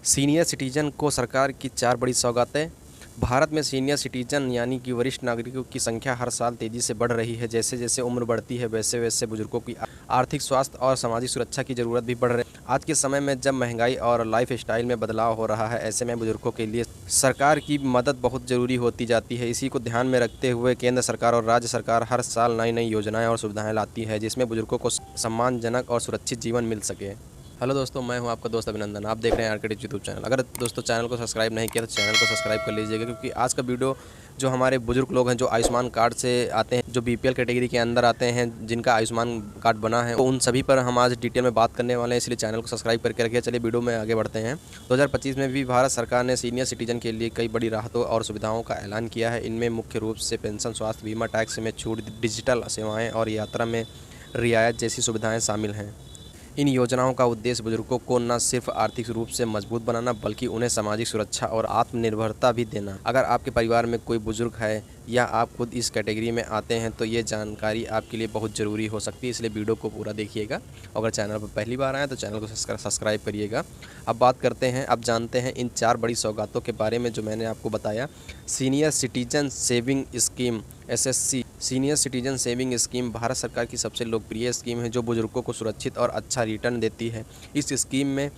Senior citizen को सरकार की 4 बड़ी सौगातें। भारत में सीनियर सिटीजन यानी कि वरिष्ठ नागरिकों की संख्या हर साल तेज़ी से बढ़ रही है। जैसे-जैसे उम्र बढ़ती है वैसे-वैसे बुजुर्गों की आर्थिक स्वास्थ्य और सामाजिक सुरक्षा की ज़रूरत भी बढ़ रही है। आज के समय में जब महंगाई और लाइफ़स्टाइल में बदलाव हो रहा है, ऐसे में बुजुर्गों के लिए सरकार की मदद बहुत ज़रूरी होती जाती है। इसी को ध्यान में रखते हुए केंद्र सरकार और राज्य सरकार हर साल नई-नई योजनाएँ और सुविधाएँ लाती है, जिसमें बुजुर्गों को सम्मानजनक और सुरक्षित जीवन मिल सके। हेलो दोस्तों, मैं हूं आपका दोस्त अभिनंदन। आप देख रहे हैं आर्किटेक्ट यूट्यूब चैनल। अगर दोस्तों चैनल को सब्सक्राइब नहीं किया तो चैनल को सब्सक्राइब कर लीजिएगा, क्योंकि आज का वीडियो जो हमारे बुजुर्ग लोग हैं जो आयुष्मान कार्ड से आते हैं, जो बीपीएल कैटेगरी के अंदर आते हैं, जिनका आयुष्मान कार्ड बना है, तो उन सभी पर हम आज डिटेल में बात करने वाले हैं, इसलिए चैनल को सब्सक्राइब करके रखिए। चलिए वीडियो में आगे बढ़ते हैं। 2025 में भी भारत सरकार ने सीनियर सिटीजन के लिए कई बड़ी राहतों और सुविधाओं का ऐलान किया है। इनमें मुख्य रूप से पेंशन, स्वास्थ्य बीमा, टैक्स में छूट, डिजिटल सेवाएँ और यात्रा में रियायत जैसी सुविधाएँ शामिल हैं। इन योजनाओं का उद्देश्य बुजुर्गों को न सिर्फ आर्थिक रूप से मजबूत बनाना, बल्कि उन्हें सामाजिक सुरक्षा और आत्मनिर्भरता भी देना। अगर आपके परिवार में कोई बुजुर्ग है या आप खुद इस कैटेगरी में आते हैं तो ये जानकारी आपके लिए बहुत ज़रूरी हो सकती है, इसलिए वीडियो को पूरा देखिएगा। अगर चैनल पर पहली बार आए तो चैनल को सब्सक्राइब करिएगा। अब जानते हैं इन 4 बड़ी सौगातों के बारे में जो मैंने आपको बताया। Senior citizen saving scheme SSC senior citizen saving scheme Bharat सरकार की सबसे लोकप्रिय स्कीम है, जो बुजुर्गों को सुरक्षित और अच्छा रिटर्न देती है। इस स्कीम में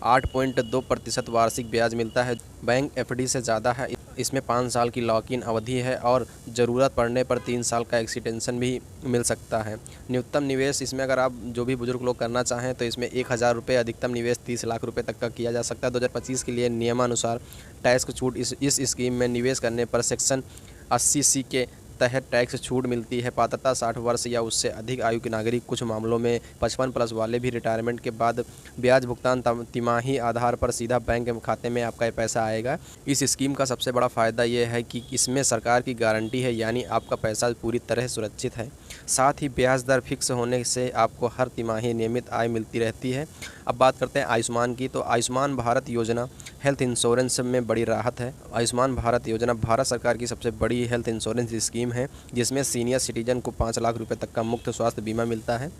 8.2% वार्षिक ब्याज मिलता है, बैंक FD से ज़्यादा है। इसमें 5 साल की लॉक इन अवधि है और ज़रूरत पड़ने पर 3 साल का एक्सटेंशन भी मिल सकता है। न्यूनतम निवेश इसमें अगर आप जो भी बुजुर्ग लोग करना चाहें तो इसमें 1000 रुपये, अधिकतम निवेश 30 लाख रुपए तक का किया जा सकता है। 2025 के लिए नियमानुसार टैक्स छूट इस स्कीम में निवेश करने पर सेक्शन 80C के तहत टैक्स छूट मिलती है। पात्रता 60 वर्ष या उससे अधिक आयु के नागरिक, कुछ मामलों में 55+ वाले भी रिटायरमेंट के बाद ब्याज भुगतान तिमाही आधार पर सीधा बैंक खाते में आपका पैसा आएगा। इस स्कीम का सबसे बड़ा फ़ायदा यह है कि इसमें सरकार की गारंटी है, यानी आपका पैसा पूरी तरह सुरक्षित है। साथ ही ब्याज दर फिक्स होने से आपको हर तिमाही नियमित आय मिलती रहती है। अब बात करते हैं आयुष्मान की, तो आयुष्मान भारत योजना हेल्थ इंश्योरेंस में बड़ी राहत है। आयुष्मान भारत योजना भारत सरकार की सबसे बड़ी हेल्थ इंश्योरेंस स्कीम है, जिसमें सीनियर सिटीजन को 5 लाख रुपए तक का मुफ्त स्वास्थ्य बीमा मिलता है।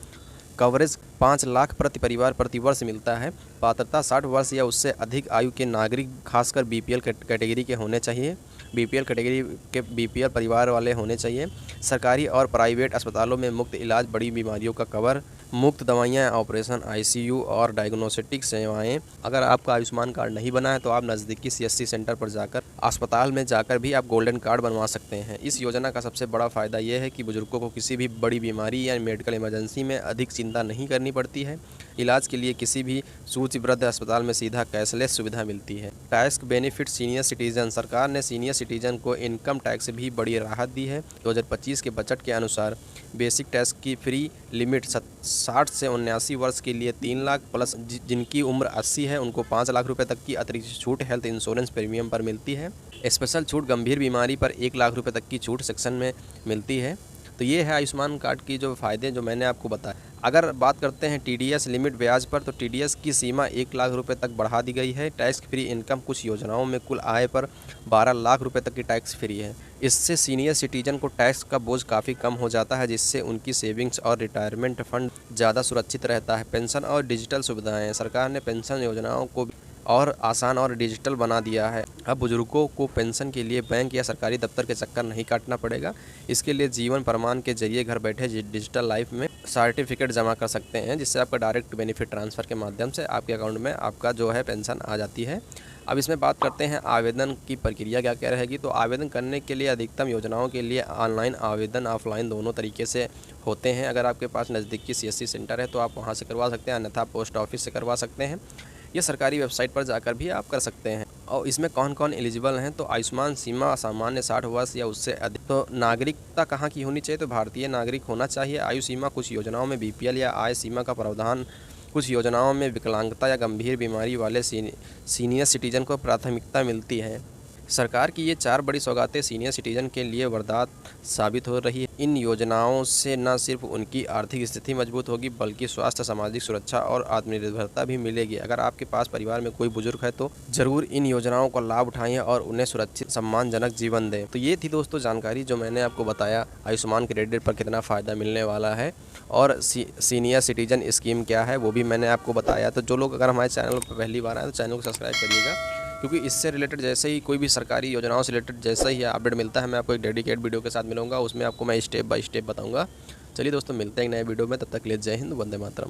कवरेज 5 लाख प्रति परिवार प्रति वर्ष मिलता है। पात्रता 60 वर्ष या उससे अधिक आयु के नागरिक, खासकर BPL कैटेगरी के होने चाहिए। BPL कैटेगरी के BPL परिवार वाले होने चाहिए। सरकारी और प्राइवेट अस्पतालों में मुफ्त इलाज, बड़ी बीमारियों का कवर, मुफ्त दवाइयाँ, ऑपरेशन, ICU और डायग्नोस्टिक सेवाएं। अगर आपका आयुष्मान कार्ड नहीं बना है तो आप नज़दीकी CSC सेंटर पर जाकर, अस्पताल में जाकर भी आप गोल्डन कार्ड बनवा सकते हैं। इस योजना का सबसे बड़ा फ़ायदा यह है कि बुजुर्गों को किसी भी बड़ी बीमारी या मेडिकल इमरजेंसी में अधिक चिंता नहीं करनी पड़ती है। इलाज के लिए किसी भी सूचीबद्ध अस्पताल में सीधा कैशलेस सुविधा मिलती है। टैक्स बेनिफिट सीनियर सिटीजन, सरकार ने सीनियर सिटीजन को इनकम टैक्स भी बड़ी राहत दी है। 2025 के बजट के अनुसार बेसिक टैक्स की फ्री लिमिट 60 से 79 वर्ष के लिए 3 लाख प्लस, जिनकी उम्र 80 है उनको 5 लाख रुपए तक की अतिरिक्त छूट हेल्थ इंश्योरेंस प्रीमियम पर मिलती है। स्पेशल छूट गंभीर बीमारी पर 1 लाख रुपए तक की छूट सेक्शन में मिलती है। तो ये है आयुष्मान कार्ड की जो फ़ायदे जो मैंने आपको बताया। अगर बात करते हैं TDS लिमिट ब्याज पर, तो TDS की सीमा 1 लाख रुपए तक बढ़ा दी गई है। टैक्स फ्री इनकम कुछ योजनाओं में कुल आय पर 12 लाख रुपए तक की टैक्स फ्री है। इससे सीनियर सिटीजन को टैक्स का बोझ काफ़ी कम हो जाता है, जिससे उनकी सेविंग्स और रिटायरमेंट फंड ज़्यादा सुरक्षित रहता है। पेंशन और डिजिटल सुविधाएँ, सरकार ने पेंशन योजनाओं को और आसान और डिजिटल बना दिया है। अब बुजुर्गों को पेंशन के लिए बैंक या सरकारी दफ्तर के चक्कर नहीं काटना पड़ेगा। इसके लिए जीवन प्रमाण के जरिए घर बैठे डिजिटल लाइफ में सर्टिफिकेट जमा कर सकते हैं, जिससे आपका डायरेक्ट बेनिफिट ट्रांसफ़र के माध्यम से आपके अकाउंट में आपका जो है पेंशन आ जाती है। अब इसमें बात करते हैं आवेदन की प्रक्रिया क्या क्या रहेगी। तो आवेदन करने के लिए अधिकतम योजनाओं के लिए ऑनलाइन आवेदन, ऑफलाइन दोनों तरीके से होते हैं। अगर आपके पास नज़दीकी CSC सेंटर है तो आप वहाँ से करवा सकते हैं, अन्यथा पोस्ट ऑफिस से करवा सकते हैं। ये सरकारी वेबसाइट पर जाकर भी आप कर सकते हैं। और इसमें कौन कौन एलिजिबल हैं, तो आयुष्मान सीमा सामान्य 60 वर्ष या उससे अधिक। तो नागरिकता कहाँ की होनी चाहिए, तो भारतीय नागरिक होना चाहिए। आयु सीमा कुछ योजनाओं में BPL या आय सीमा का प्रावधान, कुछ योजनाओं में विकलांगता या गंभीर बीमारी वाले सीनियर सिटीजन को प्राथमिकता मिलती है। सरकार की ये 4 बड़ी सौगातें सीनियर सिटीजन के लिए वरदान साबित हो रही है। इन योजनाओं से न सिर्फ उनकी आर्थिक स्थिति मजबूत होगी बल्कि स्वास्थ्य, सामाजिक सुरक्षा और आत्मनिर्भरता भी मिलेगी। अगर आपके पास परिवार में कोई बुजुर्ग है तो ज़रूर इन योजनाओं का लाभ उठाएं और उन्हें सुरक्षित, सम्मानजनक जीवन दें। तो ये थी दोस्तों जानकारी जो मैंने आपको बताया आयुष्मान क्रेडिट पर कितना फ़ायदा मिलने वाला है और सीनियर सिटीजन स्कीम क्या है वो भी मैंने आपको बताया। तो जो लोग अगर हमारे चैनल पर पहली बार आए तो चैनल को सब्सक्राइब करिएगा, क्योंकि इससे रिलेटेड जैसे ही कोई भी सरकारी योजनाओं से रिलेटेड जैसा ही अपडेट मिलता है मैं आपको एक डेडिकेट वीडियो के साथ मिलूंगा, उसमें आपको मैं स्टेप बाय स्टेप बताऊंगा। चलिए दोस्तों, मिलते हैं एक नए वीडियो में, तब तक के लिए जय हिंद, वंदे मातरम।